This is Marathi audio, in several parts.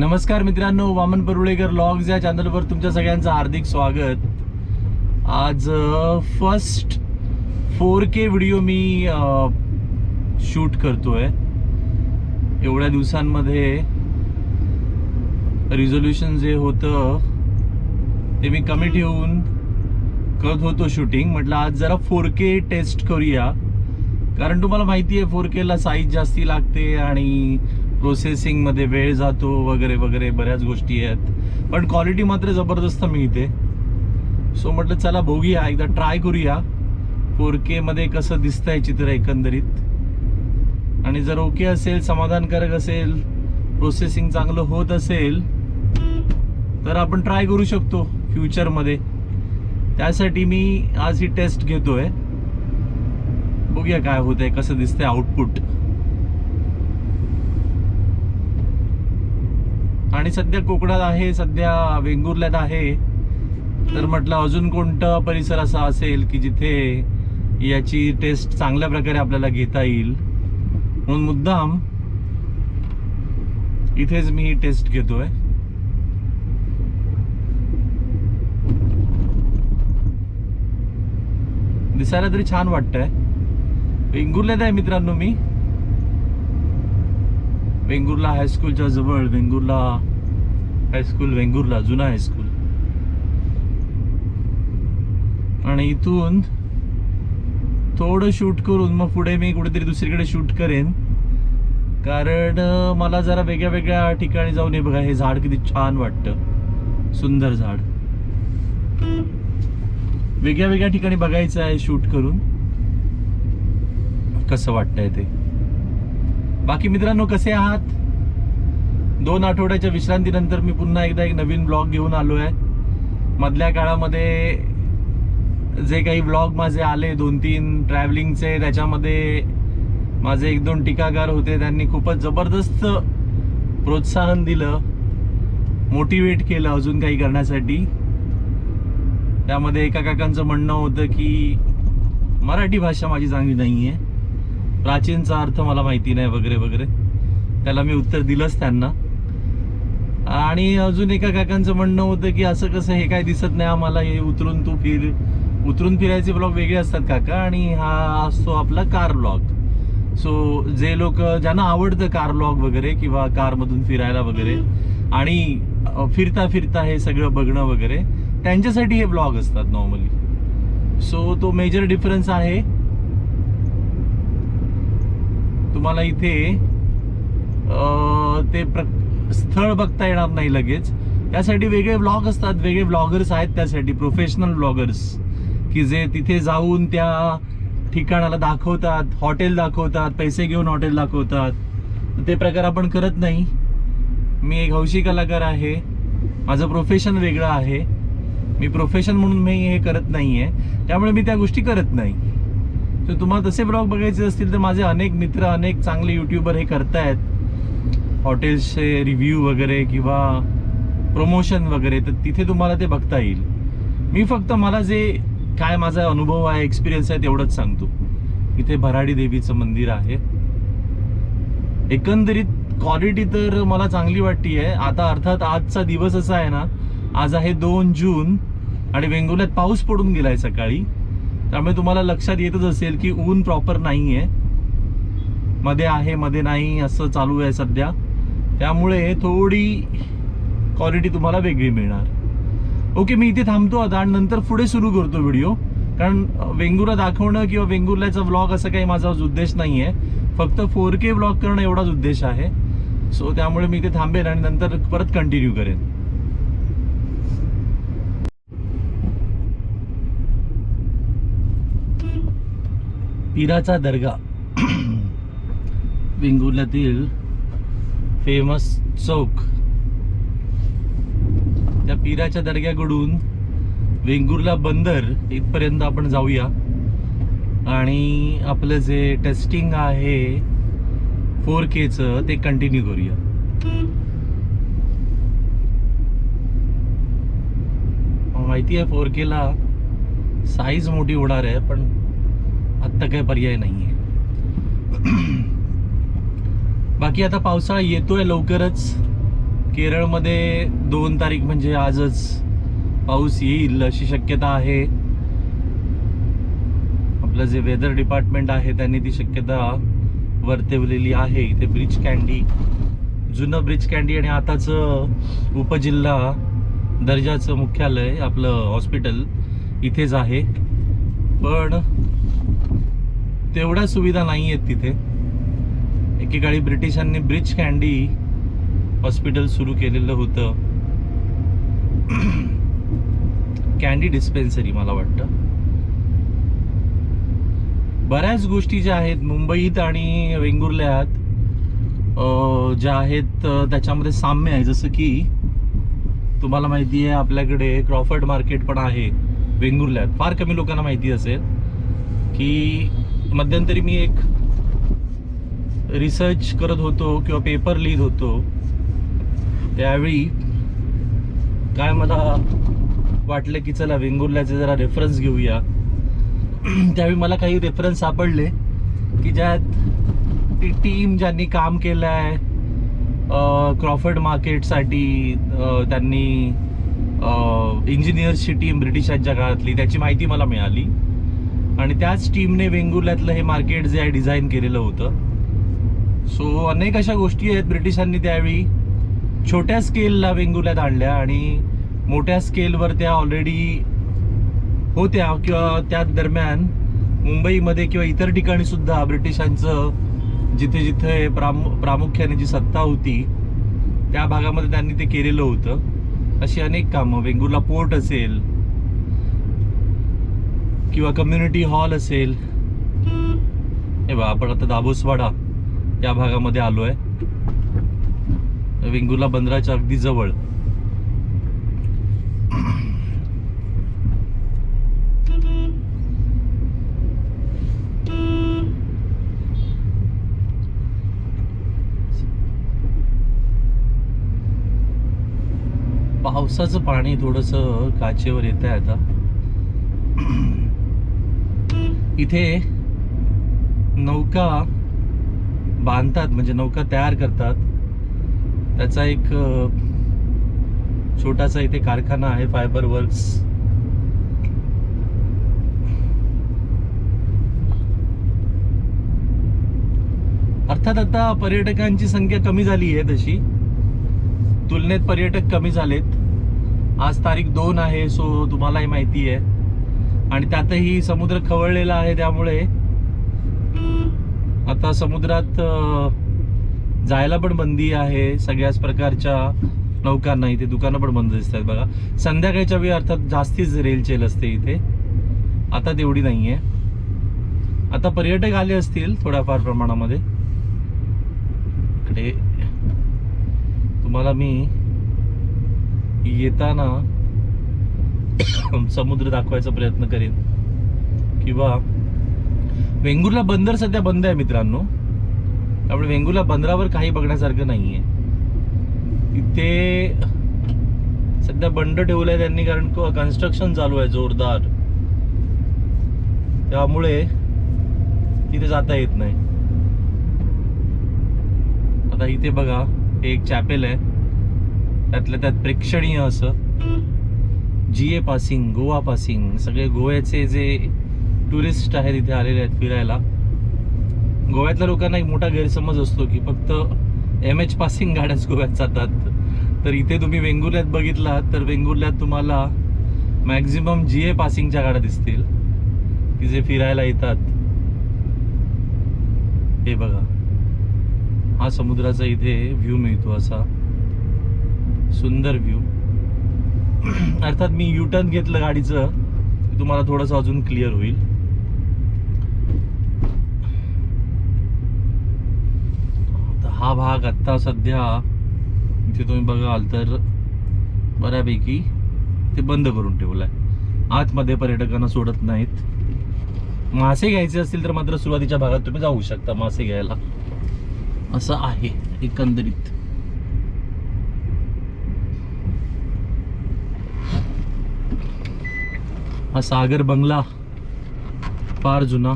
नमस्कार मित्रांनो, वामन परुळेकर व्लॉग्स या चॅनलवर तुमच्या सगळ्यांचं हार्दिक स्वागत. आज फर्स्ट 4K व्हिडिओ मी शूट करतोय. एवढ्या दिवसांमध्ये रिझोल्यूशन जे होतं ते मी कमी ठेवून करत होतो शूटिंग. म्हटलं आज जरा 4K टेस्ट करूया, कारण तुम्हाला माहिती आहे 4K ला साईज जास्ती लागते आणि प्रोसेसिंगमध्ये वेळ जातो वगैरे वगैरे बऱ्याच गोष्टी आहेत, पण क्वालिटी मात्र जबरदस्त मिळते. सो म्हटलं चला बघूया, एकदा ट्राय करूया 4K मध्ये कसं दिसतंय चित्र एकंदरीत. आणि जर ओके असेल, समाधानकारक असेल, प्रोसेसिंग चांगलं होत असेल तर आपण ट्राय करू शकतो फ्युचरमध्ये. त्यासाठी मी आज ही टेस्ट घेतोय. बघूया काय होतंय, कसं दिसतंय आउटपुट. आणि सध्या कोकणात आहे, सध्या वेंगुर्ल्यात आहे, तर म्हटलं अजून कोणता परिसर असा असेल की जिथे याची टेस्ट चांगल्या प्रकारे आपल्याला घेता येईल, म्हणून मुद्दाम इथेच मी ही टेस्ट घेतोय. दिसायला तरी छान वाटतंय. वेंगुर्ल्यात आहे मित्रांनो मी, वेंगुर्ला हायस्कूलच्या जवळ. वेंगुर्ला हायस्कूल, वेंगुर्ला जुना हायस्कूल. आणि इथून थोडं शूट करून मग पुढे मी कुठेतरी दुसरीकडे शूट करेन, कारण मला जरा वेगळ्या वेगळ्या ठिकाणी जाऊन, हे बघा हे झाड किती छान वाटतं, सुंदर झाड. वेगळ्या वेगळ्या ठिकाणी बघायचं आहे शूट करून, कसं वाटतंय ते. बाकी मित्रांनो, कसे आहात? 2 आठवड्याच्या विश्रांतीनंतर मी पुन्हा एकदा एक नवीन ब्लॉग घेऊन आलो आहे. मधल्या काळामध्ये जे काही ब्लॉग माझे आले 2-3 ट्रॅव्हलिंगचे, त्याच्यामध्ये माझे 1-2 टीकाकार होते, त्यांनी खूपच जबरदस्त प्रोत्साहन दिलं, मोटिवेट केलं अजून काही करण्यासाठी. त्यामध्ये एका काकांचं म्हणणं होतं की मराठी भाषा माझी चांगली नाही आहे, प्राचीनचा अर्थ मला माहिती नाही वगैरे वगैरे. त्याला मी उत्तर दिलंच त्यांना. आणि अजून एका काकांचं म्हणणं होतं की असं कसं, हे काय दिसत नाही आम्हाला, हे उतरून फिरायचे ब्लॉग वेगळे असतात काका, आणि हा असतो आपला कार ब्लॉग. सो जे लोक, ज्यांना आवडतं कार ब्लॉग वगैरे किंवा कारमधून फिरायला वगैरे आणि फिरता फिरता हे सगळं बघणं वगैरे, त्यांच्यासाठी हे ब्लॉग असतात नॉर्मली. सो तो मेजर डिफरन्स आहे. तुम्हाला इथे ते स्थळ बघता येणार नाही लगेच, त्यासाठी वेगळे ब्लॉग असतात, वेगळे ब्लॉगर्स आहेत त्यासाठी, प्रोफेशनल ब्लॉगर्स, की जे तिथे जाऊन त्या ठिकाणाला दाखवतात, हॉटेल दाखवतात, पैसे घेऊन हॉटेल दाखवतात. ते प्रकार आपण करत नाही. मी एक हौशी कलाकार आहे, माझं प्रोफेशन वेगळं आहे. मी प्रोफेशन म्हणून मी हे करत नाही आहे, त्यामुळे मी त्या गोष्टी करत नाही. तर तुम्हाला तसे ब्लॉग बघायचे असतील तर माझे अनेक मित्र, अनेक चांगले यूट्यूबर हे करतायत, हॉटेल्सचे रिव्ह्यू वगैरे किंवा प्रमोशन वगैरे, तर तिथे तुम्हाला ते बघता येईल. मी फक्त मला जे काय माझा अनुभव आहे, एक्सपिरियन्स आहे, तेवढंच सांगतो. इथे भराडी देवीचं मंदिर आहे. एकंदरीत क्वालिटी तर मला चांगली वाटते आहे. आता अर्थात आजचा दिवस असा आहे ना, आज आहे 2 जून आणि वेंगुर्ल्यात पाऊस पडून गेलाय सकाळी, त्यामुळे तुम्हाला लक्षात येतच असेल की ऊन प्रॉपर नाही आहे, मध्ये आहे मध्ये नाही असं चालू आहे सध्या. त्यामुळे थोडी क्वालिटी तुम्हाला वेगळी मिळणार. ओके, मी इथे थांबतो आता आणि नंतर पुढे सुरू करतो व्हिडिओ, कारण वेंगुर्ला दाखवणं किंवा वेंगुर्ल्याचा व्लॉग असा काही माझा उद्देश नाही आहे, फक्त 4K व्लॉग करणं एवढाच उद्देश आहे. सो त्यामुळे मी इथे थांबेन आणि नंतर परत कंटिन्यू करेन. पीराचा दर्गा, वेंगुर्ल्यातील फेमस चौक. त्या पीराच्या दर्ग्याकडून वेंगुर्ला बंदर इथपर्यंत आपण जाऊया आणि आपलं जे टेस्टिंग आहे 4Kचं ते कंटिन्यू करूया. माहिती आहे 4K ला साईज मोठी होणार आहे, पण आत्ता काही पर्याय नाही आहे. बाकी आता पावसाळा येतोय लवकरच, केरळमध्ये 2 तारीख म्हणजे आजच पाऊस येईल अशी शक्यता आहे. आपलं जे वेदर डिपार्टमेंट आहे त्यांनी ती शक्यता वर्तवलेली आहे. इथे ब्रिज कँडी, जुनं ब्रिज कँडी आणि आताचं उपजिल्हा दर्जाचं मुख्यालय आपलं हॉस्पिटल इथेच आहे. पण तेवढ्या सुविधा नाही आहेत तिथे. एकेकाळी ब्रिटिशांनी ब्रिज कँडी हॉस्पिटल सुरू केलेलं होतं. कँडी डिस्पेन्सरी मला वाटतं. बऱ्याच गोष्टी ज्या आहेत मुंबईत आणि वेंगुर्ल्यात ज्या आहेत त्याच्यामध्ये साम्य आहे. जसं की तुम्हाला माहिती आहे आपल्याकडे क्रॉफर्ड मार्केट पण आहे वेंगुर्ल्यात. फार कमी लोकांना माहिती असेल की मध्यंतरी मी एक रिसर्च करत होतो किंवा पेपर लिहित होतो, त्यावेळी काय मला वाटलं की चला वेंगुर्ल्याचे जरा रेफरन्स घेऊया. त्यावेळी मला काही रेफरन्स सापडले की ज्यात ती टीम ज्यांनी काम केलं आहे क्रॉफर्ड मार्केटसाठी, त्यांनी इंजिनियर्सची टीम ब्रिटिशांच्या काळातली, त्याची माहिती मला मिळाली. आणि त्याच टीमने वेंगुर्ल्यातलं हे मार्केट जे आहे डिझाईन केलेलं होतं. सो अनेक अशा गोष्टी आहेत ब्रिटिशांनी त्यावेळी छोट्या स्केलला वेंगुर्ल्यात आणल्या आणि मोठ्या स्केलवर त्या ऑलरेडी होत्या. किंवा त्या दरम्यान मुंबईमध्ये किंवा इतर ठिकाणी सुद्धा ब्रिटिशांचं जिथे जिथे प्रामुख्याने जी सत्ता होती त्या भागामध्ये त्यांनी ते केलेलं होतं. अशी अनेक कामं, वेंगुर्ला पोर्ट असेल किंवा कम्युनिटी हॉल असेल. हे बघा आपण आता दाभोसवाडा या भागामध्ये आलो आहे, वेंगुर्ला बंदराच्या अगदी जवळ. पावसाचं पाणी थोडंसं काचेवर येत आहे आता. इथे नौका बांधतात म्हणजे नौका तयार करतात, त्याचा एक छोटासा इथे कारखाना आहे, फायबर वर्क्स. अर्थात आता पर्यटकांची संख्या कमी झाली आहे, तशी तुलनेत पर्यटक कमी झालेत. आज तारीख 2 आहे, सो तुम्हालाही माहिती आहे. आणि त्यातही समुद्र खवळलेला आहे, त्यामुळे आता समुद्रात जायला पण बंदी आहे सगळ्याच प्रकारच्या नौकांना. इथे दुकानं पण बंद दिसत आहेत बघा. संध्याकाळच्या वेळी अर्थात जास्तीच रेलचेल असते इथे, आता तेवढी नाही आहे. आता पर्यटक आले असतील थोड्याफार प्रमाणामध्ये. इकडे तुम्हाला मी येताना समुद्र दाखवायचा प्रयत्न करेन. किंवा वेंगुर्ला बंदर सध्या बंद आहे मित्रांनो, त्यामुळे वेंगुर्ला बंदरावर काही बघण्यासारखं नाहीये. इथे सध्या बंद ठेवलंय त्यांनी, कारण कन्स्ट्रक्शन चालू आहे जोरदार, त्यामुळे तिथे जाता येत नाही. आता इथे बघा हे एक चॅपेल आहे, त्यातल्या त्यात प्रेक्षणीय असं GA पासिंग, गोवा पासिंग, सगळे गोव्याचे जे टुरिस्ट आहेत इथे आलेले आहेत फिरायला. गोव्यातल्या लोकांना एक मोठा गैरसमज असतो की फक्त MH पासिंग गाड्याच गोव्यात जातात. तर इथे तुम्ही वेंगुर्ल्यात बघितलात तर वेंगुर्ल्यात तुम्हाला मॅक्झिमम GA पासिंगच्या गाड्या दिसतील की जे फिरायला येतात. हे बघा हा समुद्राचा इथे व्ह्यू मिळतो, असा सुंदर व्ह्यू. अर्थात मी U-टर्न घेतलं गाडीचं, तुम्हाला थोडंसं अजून क्लिअर होईल. हा भाग आत्ता सध्या इथे तुम्ही बघाल तर बऱ्यापैकी ते बंद करून ठेवलाय. आतमध्ये पर्यटकांना सोडत नाहीत. मासे घ्यायचे असतील तर मात्र सुरुवातीच्या भागात तुम्ही जाऊ शकता मासे घ्यायला, असं आहे एकंदरीत. हा सागर बंगला फार जुना.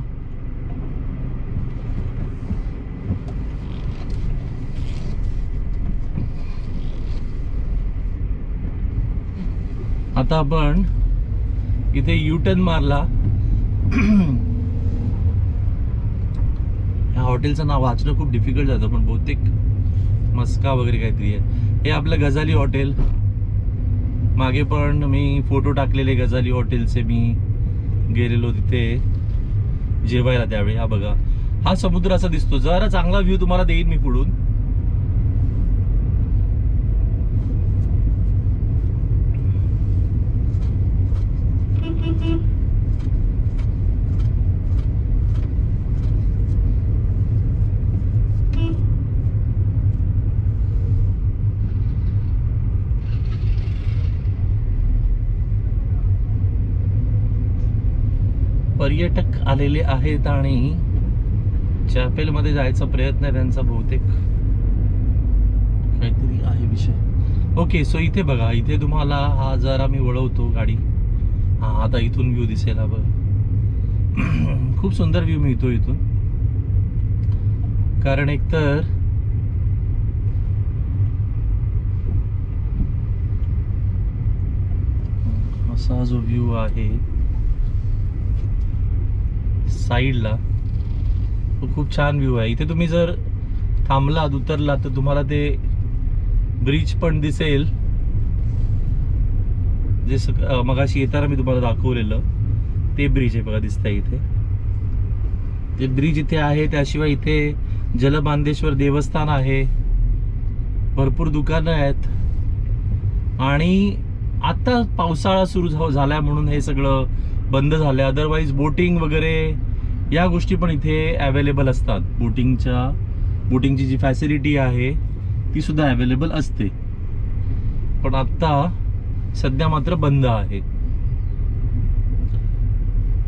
आता आपण इथे युटर्न मारला. ह्या हॉटेलचं नाव वाचणं खूप डिफिकल्ट जातं, पण बहुतेक मस्का वगैरे काहीतरी आहे. हे आपलं गझाली हॉटेल. मागे पण मी फोटो टाकलेले गझाली हॉटेलचे, मी गेलेलो तिथे जेवायला त्यावेळी. हा बघा, हा समुद्र असा दिसतो. जरा चांगला व्ह्यू तुम्हाला देईन मी पुढून. पर्यटक आलेले आहेत आणि चॅपेलमध्ये जायचा प्रयत्न आहे त्यांचा. बहुतेक काहीतरी आहे विषय. ओके, सो इथे बघा, इथे तुम्हाला हा जरा मी वळवतो गाडी. हा, आता इथून व्ह्यू दिसेल. हा बघ, खूप सुंदर व्ह्यू मिळतो इथून. कारण एकतर असा जो व्ह्यू आहे साईडला, तो खूप छान व्ह्यू आहे. इथे तुम्ही जर थांबलात, उतरलात, तर तुम्हाला ते ब्रिज पण दिसेल, जे मगाशी येताना मी तुम्हाला दाखवलेलं ते ब्रिज आहे बघा, दिसतंय इथे. ते ब्रिज इथे आहे. त्याशिवाय इथे जलबांधेश्वर देवस्थान आहे, भरपूर दुकानं आहेत. आणि आता पावसाळा सुरू झालाय म्हणून हे सगळं बंद झालं. अदरवाईज बोटिंग वगैरे या गोष्टी पण इथे अवेलेबल असतात. बोटिंगची जी फॅसिलिटी आहे ती सुद्धा अवेलेबल असते, पण आता सध्या मात्र बंद आहे.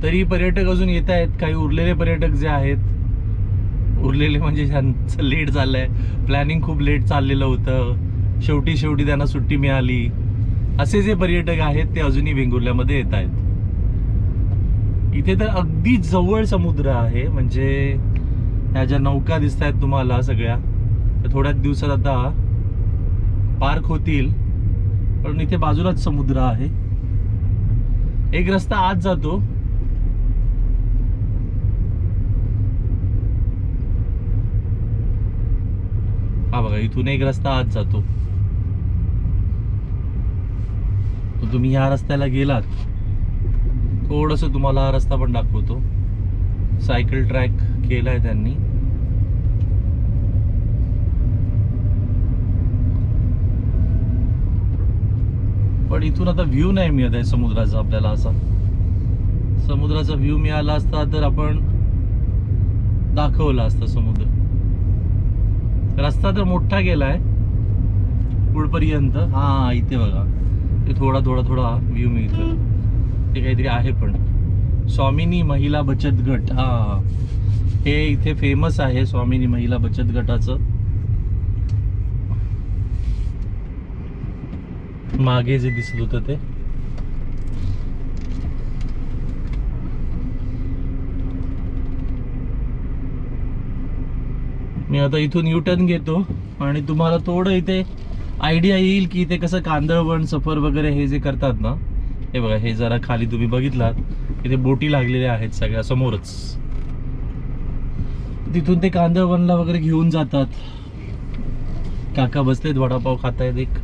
तरी पर्यटक अजून येत आहेत. काही उरलेले पर्यटक जे आहेत, उरलेले म्हणजे ज्यांचं लेट झालंय, प्लॅनिंग खूप लेट चाललेलं होतं, शेवटी त्यांना सुट्टी मिळाली, असे जे पर्यटक आहेत ते अजूनही वेंगुर्ल्यामध्ये येत आहेत. इथे तर अगदी जवळ समुद्र आहे. म्हणजे ह्या ज्या नौका दिसत आहेत तुम्हाला सगळ्या, त्या थोड्याच दिवसात आता पार्क होतील, पण इथे बाजूलाच समुद्र आहे. एक रस्ता आत जातो. हा बघा, इथून एक रस्ता आत जातो. तर तुम्ही ह्या रस्त्याला गेलात, थोडंसं तुम्हाला हा रस्ता पण दाखवतो. सायकल ट्रॅक केलाय त्यांनी. पण इथून आता व्ह्यू नाही मिळत आहे समुद्राचा आपल्याला. असा समुद्राचा व्ह्यू मिळाला असता तर आपण दाखवला असता समुद्र. रस्ता तर मोठा गेलाय पुढपर्यंत. हा, इथे बघा, ते थोडा व्ह्यू मिळतो. ते काहीतरी आहे पण स्वामिनी महिला बचत गट. हा, हे इथे फेमस आहे स्वामिनी महिला बचत गटाचं. मागे जे दिसत होतं ते. मी आता इथून युटर्न घेतो आणि तुम्हाला थोडं इथे आयडिया येईल की इथे कसं कांदळवन सफर वगैरे हे जे करतात ना. हे बघा, हे जरा खाली तुम्ही बघितलात, इथे बोटी लागलेल्या आहेत सगळ्या समोरच. तिथून ते कांदळवनला वगैरे घेऊन जातात. काका बसलेत, वडापाव खातायत एक,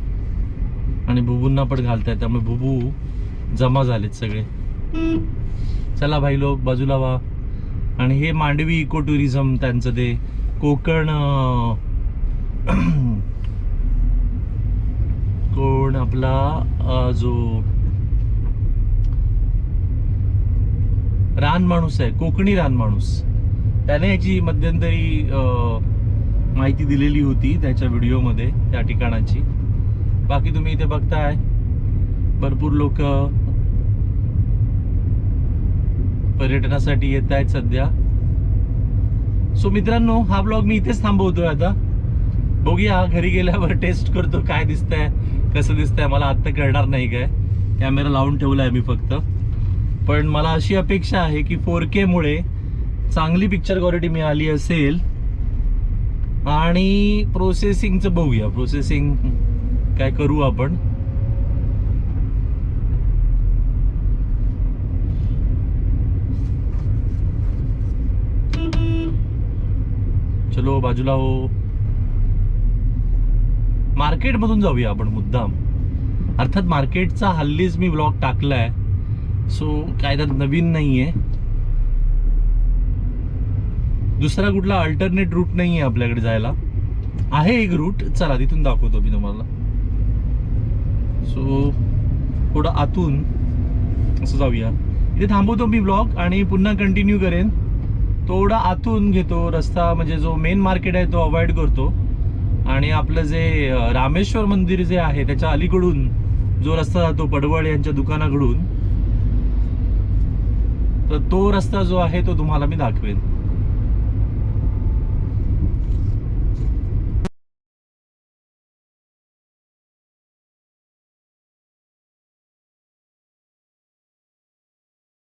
आणि बुबूंना पण घालतायत. त्यामुळे बुबू जमा झालेत सगळे. चला भाई लोक, बाजूला व्हा. आणि हे मांडवी इको टुरिझम, त्यांचं ते कोकण कोण आपला जो रानमाणूस आहे, कोकणी रानमाणूस, त्याने याची मध्यंतरी माहिती दिलेली होती त्याच्या व्हिडिओमध्ये त्या ठिकाणाची. बाकी तुम्ही इथे बघताय भरपूर लोक पर्यटनासाठी येत आहेत सध्या. सो मित्रांनो, हा ब्लॉग मी इथेच थांबवतोय आता. बघूया घरी गेल्यावर टेस्ट करतो काय दिसतंय, कसं दिसतंय. मला आत्ता कळणार नाही काय, कॅमेरा लावून ठेवलाय मी फक्त. पण मला अशी अपेक्षा आहे की 4K मुळे चांगली पिक्चर क्वालिटी मिळाली असेल. आणि प्रोसेसिंगचं बघूया, प्रोसेसिंग काय करू आपण. चलो बाजूला हो. मार्केटमधून जाऊया आपण मुद्दाम. अर्थात मार्केटचा हल्लीच मी ब्लॉग टाकलाय, सो काय त्यात नवीन नाहीये. दुसरा कुठला अल्टरनेट रूट नाहीये आपल्याकडे जायला. आहे एक रूट, चला तिथून दाखवतो मी तुम्हाला. सो थोडं आतून असं जाऊया. इथे थांबवतो मी ब्लॉग आणि पुन्हा कंटिन्यू करेन. थोडा आतून घेतो रस्ता, म्हणजे जो मेन मार्केट आहे तो अवॉइड करतो आणि आपलं जे रामेश्वर मंदिर जे आहे त्याच्या अलीकडून जो रस्ता जातो पडवळ यांच्या दुकानाकडून, तर तो रस्ता जो आहे तो तुम्हाला मी दाखवेन.